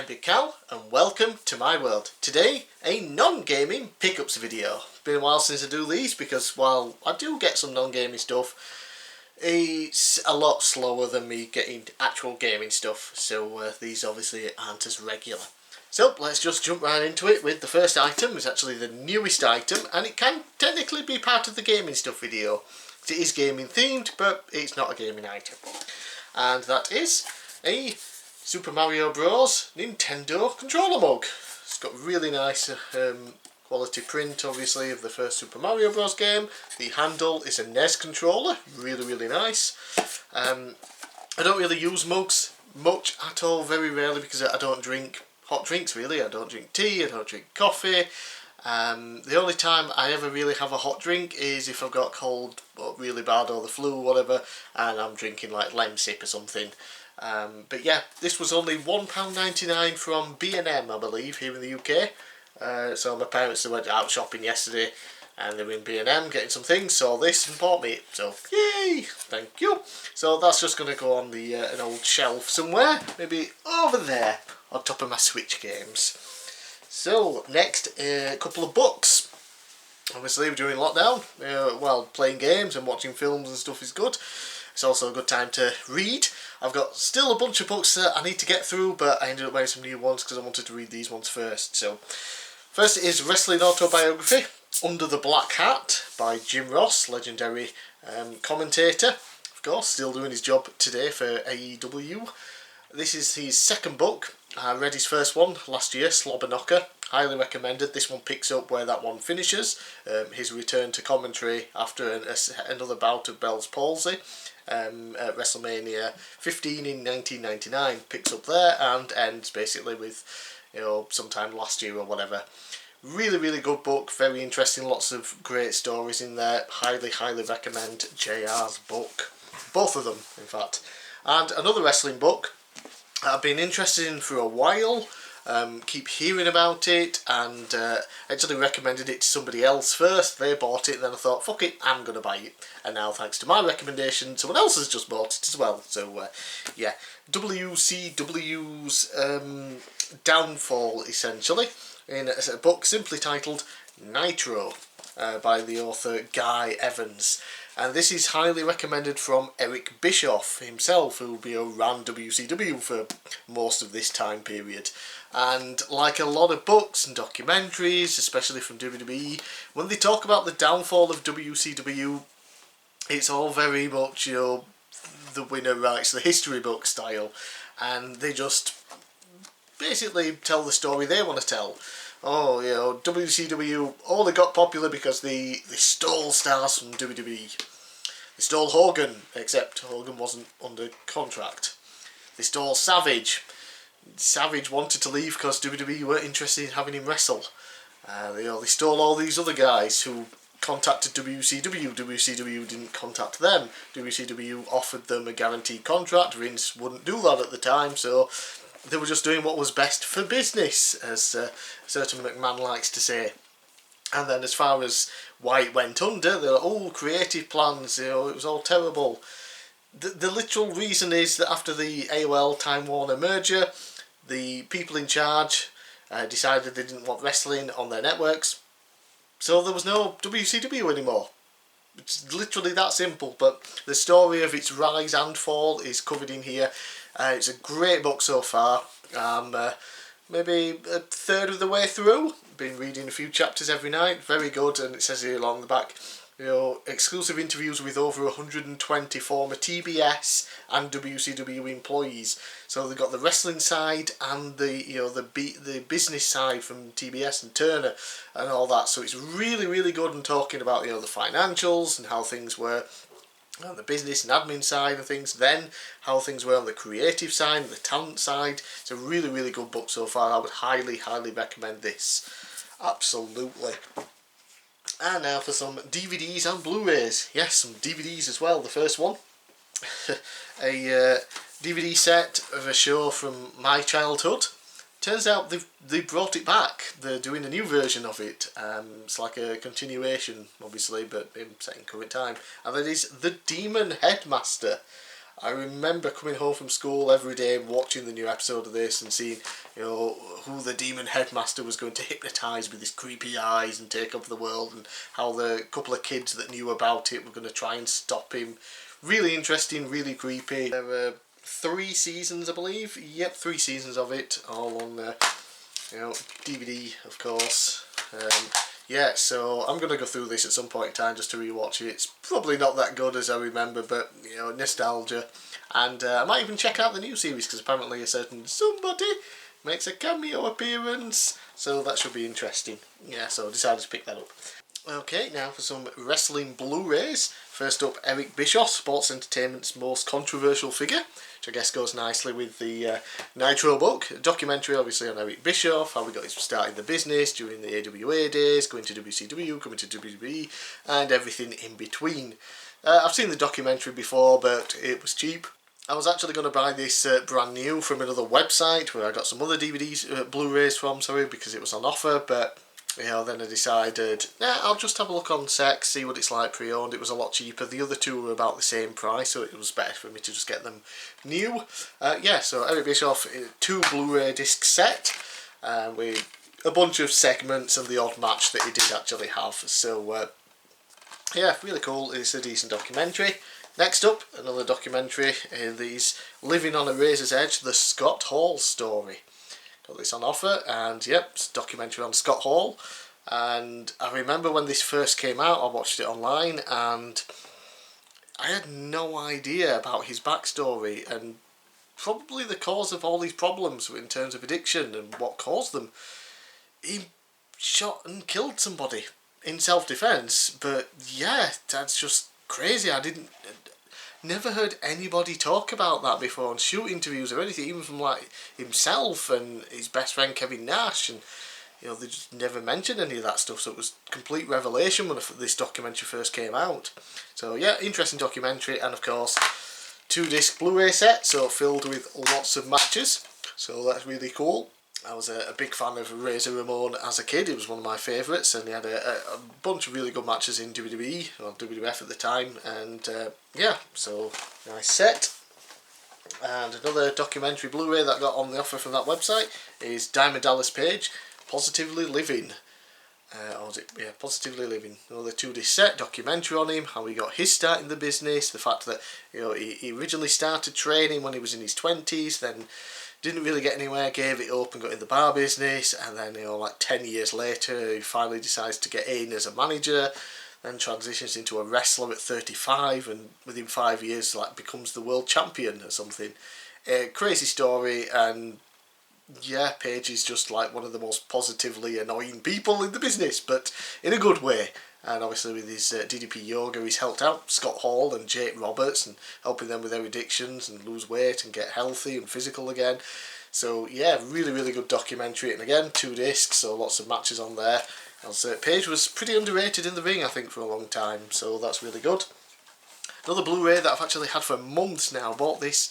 I'm bigcal and welcome to my world. Today, a non-gaming pickups video. Been a while since I do these because while I do get some non-gaming stuff, it's a lot slower than me getting actual gaming stuff, so these obviously aren't as regular. So let's just jump right into it with the first item. It's actually the newest item and it can technically be part of the gaming stuff video. It is gaming themed, but it's not a gaming item. And that is a Super Mario Bros. Nintendo controller mug. It's got really nice quality print, obviously, of the first Super Mario Bros. Game. The handle is a NES controller, really nice. I don't really use mugs much at all, very rarely, because I don't drink hot drinks really. I don't drink tea, I don't drink coffee. The only time I ever really have a hot drink is if I've got cold or really bad or the flu or whatever and I'm drinking like Lemsip or something. But yeah, this was only £1.99 from B&M, I believe, here in the UK. So my parents went out shopping yesterday and they were in B&M getting some things, saw this and bought me it. So yay, thank you. So that's just going to go on the an old shelf somewhere, maybe over there on top of my Switch games. So next, a couple of books. Obviously during lockdown, well, playing games and watching films and stuff is good. It's also a good time to read. I've got still a bunch of books that I need to get through, but I ended up buying some new ones because I wanted to read these ones first. So first is Wrestling Autobiography, Under the Black Hat by Jim Ross, legendary commentator. Of course, still doing his job today for AEW. This is his second book. I read his first one last year, Slobber Knocker. Highly recommended. This one picks up where that one finishes. His return to commentary after another bout of Bell's palsy at WrestleMania 15 in 1999 picks up there and ends basically with, sometime last year or whatever. Really good book. Very interesting. Lots of great stories in there. Highly recommend JR's book. Both of them, in fact. And another wrestling book I've been interested in for a while, keep hearing about it, and actually recommended it to somebody else first. They bought it and then I thought, fuck it, I'm going to buy it. And now thanks to my recommendation, someone else has just bought it as well. So yeah, WCW's Downfall, essentially, in a book simply titled Nitro by the author Guy Evans. And this is highly recommended from Eric Bischoff himself, who ran WCW for most of this time period. And like a lot of books and documentaries, especially from WWE, when they talk about the downfall of WCW, it's all very much, the winner writes the history book style. And they just basically tell the story they want to tell. Oh, WCW only got popular because they stole stars from WWE. They stole Hogan, except Hogan wasn't under contract. They stole Savage. Savage wanted to leave because WWE weren't interested in having him wrestle. They stole all these other guys who contacted WCW. WCW didn't contact them. WCW offered them a guaranteed contract. Vince wouldn't do that at the time, so they were just doing what was best for business, as certain McMahon likes to say. And then as far as why it went under, they're like, creative plans, it was all terrible. The literal reason is that after the AOL Time Warner merger, the people in charge decided they didn't want wrestling on their networks, so there was no WCW anymore. It's literally that simple, but the story of its rise and fall is covered in here. It's a great book so far. Maybe a third of the way through. Been reading a few chapters every night. Very good, and it says here along the back, exclusive interviews with over 120 former TBS and WCW employees. So they've got the wrestling side and the business side from TBS and Turner and all that. So it's really good, and talking about the financials and how things were on the business and admin side of things, then how things were on the creative side and the talent side. It's a really good book so far. I would highly recommend this. Absolutely. And now for some DVDs and Blu-rays. Yes, some DVDs as well. The first one, a DVD set of a show from my childhood. Turns out they brought it back. They're doing a new version of it. It's like a continuation, obviously, but set in current time. And that is The Demon Headmaster. I remember coming home from school every day and watching the new episode of this and seeing, you know, who the demon headmaster was going to hypnotise with his creepy eyes and take over the world, and how the couple of kids that knew about it were going to try and stop him. Really interesting, really creepy. There were 3 seasons, I believe. Yep, 3 seasons of it, all on DVD, of course. Yeah, so I'm going to go through this at some point in time just to rewatch it. It's probably not that good as I remember, but, you know, nostalgia. And I might even check out the new series, because apparently a certain somebody makes a cameo appearance. So that should be interesting. Yeah, so I decided to pick that up. Okay, now for some wrestling Blu-rays. First up, Eric Bischoff, Sports Entertainment's most controversial figure, which I guess goes nicely with the Nitro book. A documentary, obviously, on Eric Bischoff, how he got his start in the business during the AWA days, going to WCW, coming to WWE, and everything in between. I've seen the documentary before, but it was cheap. I was actually going to buy this brand new from another website where I got some other DVDs, Blu-rays from, sorry, because it was on offer, but you know, then I decided, nah, I'll just have a look on Sex, see what it's like pre-owned. It was a lot cheaper. The other two were about the same price, so it was better for me to just get them new. Yeah, so Eric Bischoff, 2 Blu-ray disc set, with a bunch of segments and the odd match that he did actually have. So, yeah, really cool. It's a decent documentary. Next up, another documentary, these Living on a Razor's Edge, the Scott Hall story. Got this on offer, and yep, it's a documentary on Scott Hall. And I remember when this first came out, I watched it online, and I had no idea about his backstory and probably the cause of all these problems in terms of addiction and what caused them. He shot and killed somebody in self-defense, but yeah, that's just crazy. Never heard anybody talk about that before on shoot interviews or anything, even from like himself and his best friend Kevin Nash, and you know, they just never mentioned any of that stuff. So it was complete revelation when this documentary first came out. So yeah, interesting documentary, and of course 2-disc Blu-ray set, so filled with lots of matches. So that's really cool. I was a big fan of Razor Ramon as a kid. He was one of my favourites, and he had a bunch of really good matches in WWE, or WWF at the time, and yeah, so nice set. And another documentary Blu-ray that I got on the offer from that website is Diamond Dallas Page, Positively Living. Or was it, yeah, Positively Living. Another 2-disc set, documentary on him, how he got his start in the business, the fact that, you know, he originally started training when he was in his 20s, then didn't really get anywhere, gave it up and got in the bar business, and then, you know, like 10 years later he finally decides to get in as a manager, then transitions into a wrestler at 35, and within 5 years like becomes the world champion or something. Crazy story, and yeah, Paige is just like one of the most positively annoying people in the business, but in a good way. And obviously with his DDP Yoga, he's helped out Scott Hall and Jake Roberts and helping them with their addictions and lose weight and get healthy and physical again. So yeah, really, really good documentary. And again, 2 discs, so lots of matches on there. As Paige was pretty underrated in the ring, I think, for a long time, so that's really good. Another Blu-ray that I've actually had for months now. Bought this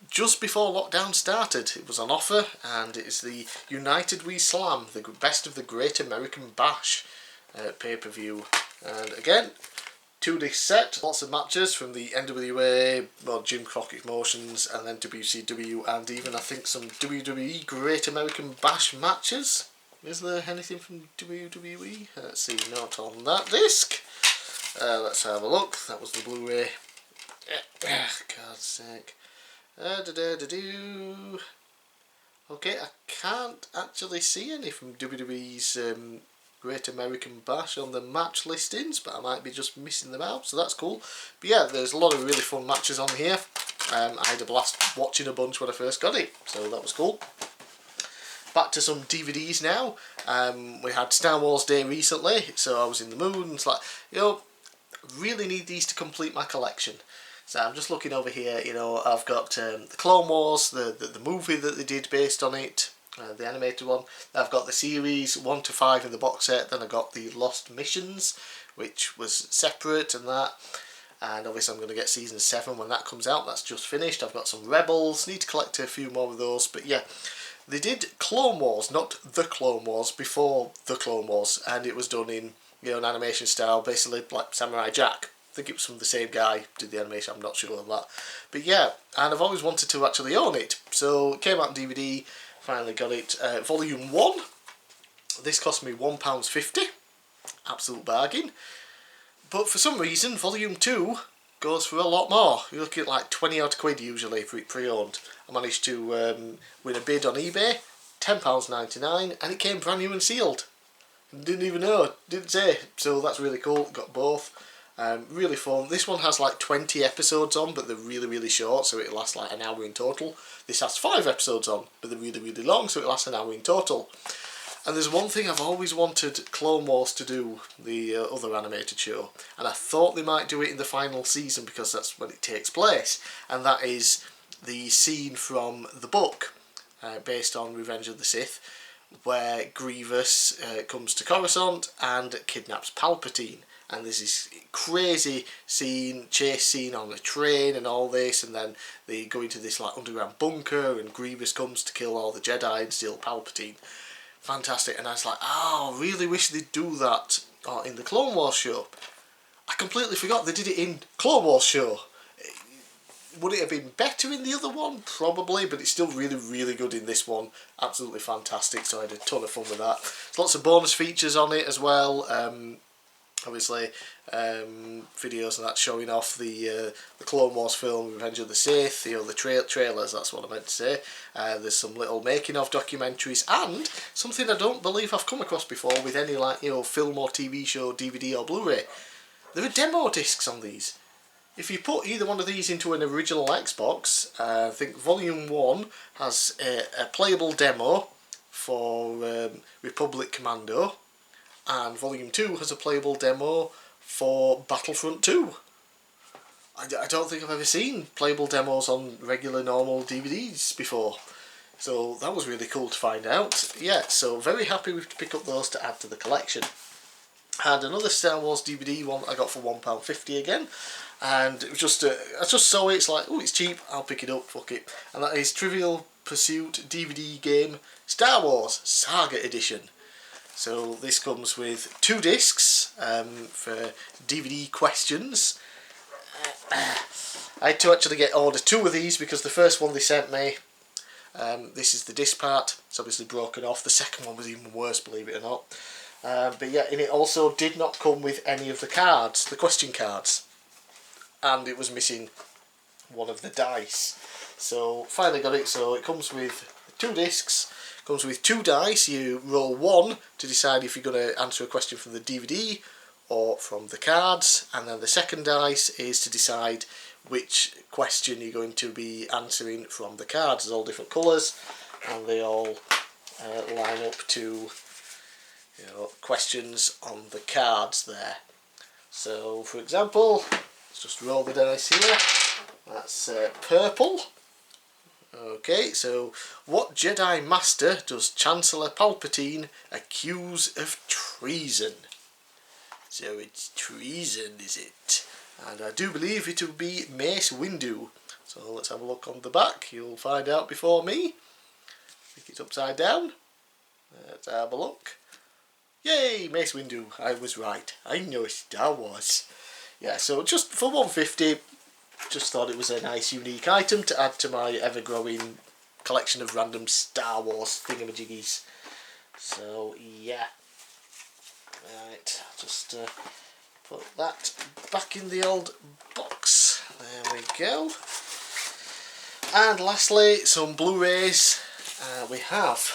just before lockdown started. It was on offer, and it's the United We Slam, the best of the Great American Bash pay-per-view. And again, 2-disc set, lots of matches from the NWA, well, Jim Crockett Promotions, and then WCW, and even I think some WWE Great American Bash matches. Is there anything from WWE? Let's see, not on that disc. Let's have a look. That was the Blu-ray. God's sake. Okay, I can't actually see any from WWE's Great American Bash on the match listings, but I might be just missing them out, so that's cool. But yeah, there's a lot of really fun matches on here. I had a blast watching a bunch when I first got it, so that was cool. Back to some DVDs now. We had Star Wars Day recently, so I was in the mood, and it's like, you know, really need these to complete my collection. So I'm just looking over here, you know, I've got the Clone Wars, the movie that they did based on it, the animated one. I've got the series 1 to 5 in the box set, then I got the Lost Missions, which was separate and that. And obviously I'm going to get season 7 when that comes out, that's just finished. I've got some Rebels, need to collect a few more of those, but yeah. They did Clone Wars, not the Clone Wars, before the Clone Wars, and it was done in, you know, an animation style, basically like Samurai Jack. think it was from the same guy who did the animation, I'm not sure on that. But yeah, and I've always wanted to actually own it. So it came out on DVD, finally got it. Volume 1, this cost me £1.50, absolute bargain. But for some reason, Volume 2 goes for a lot more. You're looking at like 20 odd quid usually for it pre-owned. I managed to win a bid on eBay, £10.99, and it came brand new and sealed. Didn't even know, didn't say. So that's really cool, got both. Really fun. This one has like 20 episodes on, but they're really short, so it lasts like an hour in total. This has 5 episodes on, but they're really long, so it lasts an hour in total. And there's one thing I've always wanted Clone Wars to do, the other animated show, and I thought they might do it in the final season because that's when it takes place, and that is the scene from the book based on Revenge of the Sith, where Grievous comes to Coruscant and kidnaps Palpatine. And there's this crazy chase scene on a train and all this, and then they go into this like underground bunker and Grievous comes to kill all the Jedi and steal Palpatine. Fantastic. And I was like, oh, I really wish they'd do that in the Clone Wars show. I completely forgot they did it in Clone Wars show. Would it have been better in the other one? Probably, but it's still really good in this one. Absolutely fantastic, so I had a ton of fun with that. There's lots of bonus features on it as well. Obviously, videos and that showing off the Clone Wars film, Revenge of the Sith, the trailers, that's what I meant to say. There's some little making of documentaries, and something I don't believe I've come across before with any film or TV show, DVD or Blu-ray. There are demo discs on these. If you put either one of these into an original Xbox, I think Volume 1 has a playable demo for Republic Commando, and Volume 2 has a playable demo for Battlefront 2. I don't think I've ever seen playable demos on regular normal DVDs before, so that was really cool to find out. Yeah, so very happy to pick up those to add to the collection. And another Star Wars DVD one I got for £1.50 again, and it was just I just saw it, it's like, oh, it's cheap, I'll pick it up, fuck it. And that is Trivial Pursuit DVD game Star Wars Saga Edition. So this comes with 2 discs for DVD questions. I had to actually order 2 of these because the first one they sent me, this is the disc part, it's obviously broken off. The second one was even worse, believe it or not. But yeah, and it also did not come with any of the cards, the question cards, and it was missing one of the dice. So finally got it. So it comes with 2 discs, comes with 2 dice. You roll 1 to decide if you're going to answer a question from the DVD or from the cards, and then the second dice is to decide which question you're going to be answering from the cards. There's all different colours, and they all line up to questions on the cards there. So for example, let's just roll the dice here. That's purple. Okay, so what Jedi Master does Chancellor Palpatine accuse of treason? So it's treason, is it? And I do believe it will be Mace Windu. So let's have a look on the back. You'll find out before me. I think it's upside down. Let's have a look. Yay, Mace Windu, I was right. I know Star Wars. Yeah, so just for £1.50, just thought it was a nice unique item to add to my ever-growing collection of random Star Wars thingamajiggies. So yeah. Right, just put that back in the old box. There we go. And lastly, some Blu-rays. We have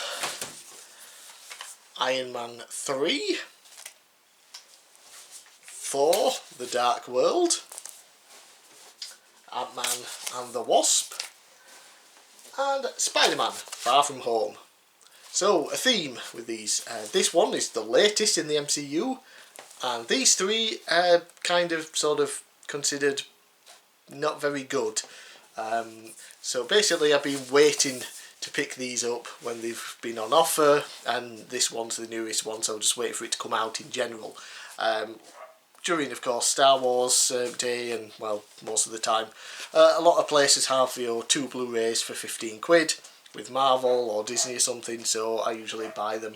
Iron Man 3, Thor, The Dark World, Ant-Man and the Wasp, and Spider-Man, Far From Home. So, a theme with these. This one is the latest in the MCU, and these 3 are kind of, sort of, considered not very good. So basically I've been waiting to pick these up when they've been on offer, and this one's the newest one, so I'll just wait for it to come out in general. During, of course, Star Wars Day, and, well, most of the time, a lot of places have 2 Blu-rays for 15 quid with Marvel or Disney or something, so I usually buy them.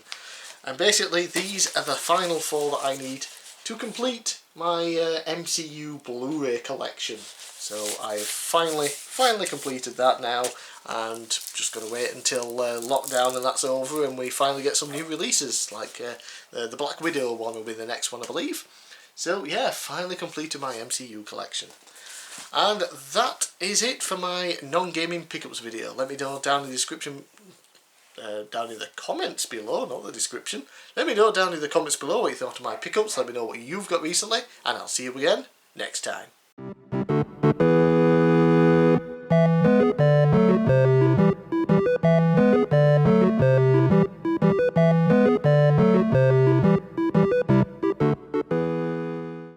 And basically these are the final 4 that I need to complete my MCU Blu-ray collection. So I've finally completed that now, and just got to wait until lockdown and that's over and we finally get some new releases, like the Black Widow one will be the next one, I believe. So yeah, finally completed my MCU collection. And that is it for my non-gaming pickups video. Let me know down in the description, down in the comments below, not the description. Let me know down in the comments below what you thought of my pickups. Let me know what you've got recently, and I'll see you again next time.